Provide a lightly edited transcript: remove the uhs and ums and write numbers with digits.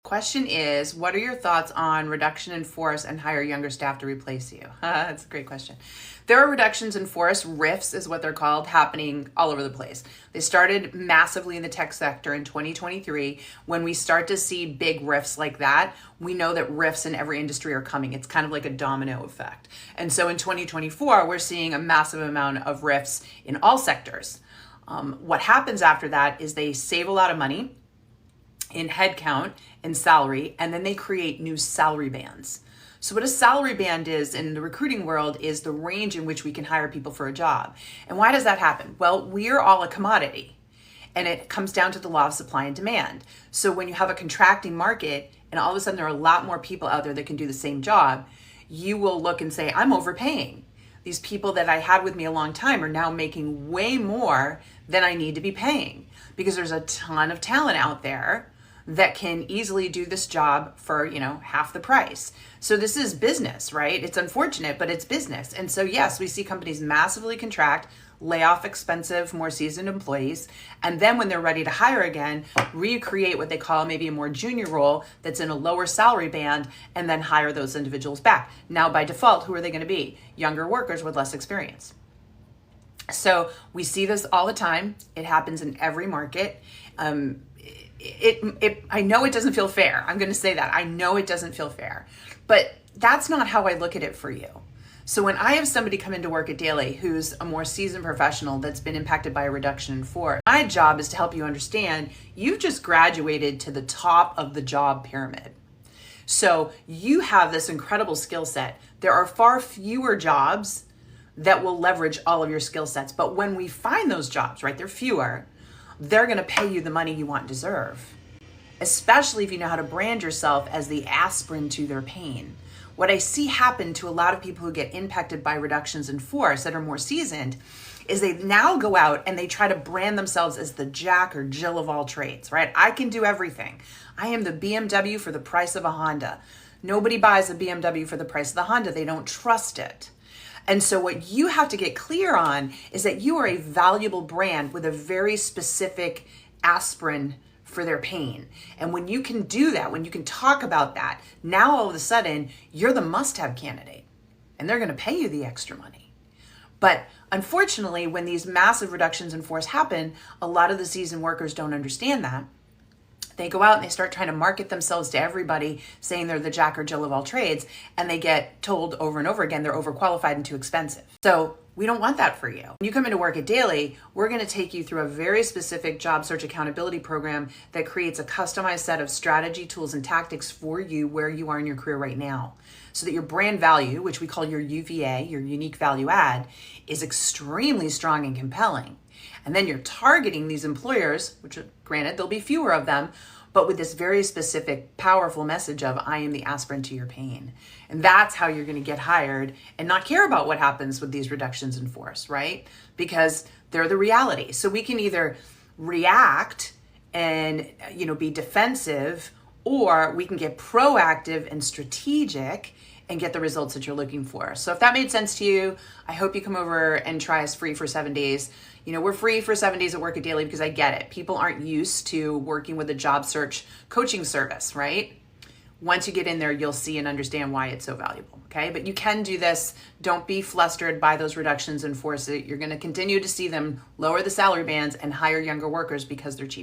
Question is, what are your thoughts on reduction in force and hire younger staff to replace you? That's a great question. There are reductions in force, RIFs is what they're called, happening all over the place. They started massively in the tech sector in 2023. When we start to see big RIFs like that, we know that RIFs in every industry are coming. It's kind of like a domino effect. And so in 2024, we're seeing a massive amount of RIFs in all sectors. What happens after that is they save a lot of money in headcount and salary, and then they create new salary bands. So what a salary band is in the recruiting world is the range in which we can hire people for a job. And why does that happen? Well, we're all a commodity, and it comes down to the law of supply and demand. So when you have a contracting market and all of a sudden there are a lot more people out there that can do the same job, you will look and say, I'm overpaying. These people that I had with me a long time are now making way more than I need to be paying because there's a ton of talent out there that can easily do this job for, half the price. So this is business, right? It's unfortunate, but it's business. And so yes, we see companies massively contract, lay off expensive, more seasoned employees, and then when they're ready to hire again, recreate what they call maybe a more junior role that's in a lower salary band, and then hire those individuals back. Now, by default, who are they going to be? Younger workers with less experience. So we see this all the time. It happens in every market. I know it doesn't feel fair. I'm going to say that. I know it doesn't feel fair, but that's not how I look at it for you. So when I have somebody come into work at Daily who's a more seasoned professional that's been impacted by a reduction in force, my job is to help you understand you've just graduated to the top of the job pyramid. So you have this incredible skill set. There are far fewer jobs that will leverage all of your skill sets. But when we find those jobs, right, they're fewer, they're going to pay you the money you want and deserve, especially if you know how to brand yourself as the aspirin to their pain. What I see happen to a lot of people who get impacted by reductions in force that are more seasoned is they now go out and they try to brand themselves as the Jack or Jill of all trades, right? I can do everything. I am the BMW for the price of a Honda. Nobody buys a BMW for the price of the Honda. They don't trust it. And so what you have to get clear on is that you are a valuable brand with a very specific aspirin for their pain. And when you can do that, when you can talk about that, now all of a sudden you're the must-have candidate and they're going to pay you the extra money. But unfortunately, when these massive reductions in force happen, a lot of the seasoned workers don't understand that. They go out and they start trying to market themselves to everybody, saying they're the Jack or Jill of all trades, and they get told over and over again they're overqualified and too expensive. So we don't want that for you. When you come into work at Daily, we're going to take you through a very specific job search accountability program that creates a customized set of strategy, tools, and tactics for you where you are in your career right now, so that your brand value, which we call your UVA, your unique value add, is extremely strong and compelling. And then you're targeting these employers, which granted, there'll be fewer of them, but with this very specific, powerful message of, I am the aspirin to your pain. And that's how you're going to get hired and not care about what happens with these reductions in force, right? Because they're the reality. So we can either react and, be defensive, or we can get proactive and strategic and get the results that you're looking for. So if that made sense to you, I hope you come over and try us free for 7 days. We're free for 7 days at Work at Daily because I get it. People aren't used to working with a job search coaching service, right? Once you get in there, you'll see and understand why it's so valuable, okay? But you can do this. Don't be flustered by those reductions in force. You're going to continue to see them lower the salary bands and hire younger workers because they're cheaper.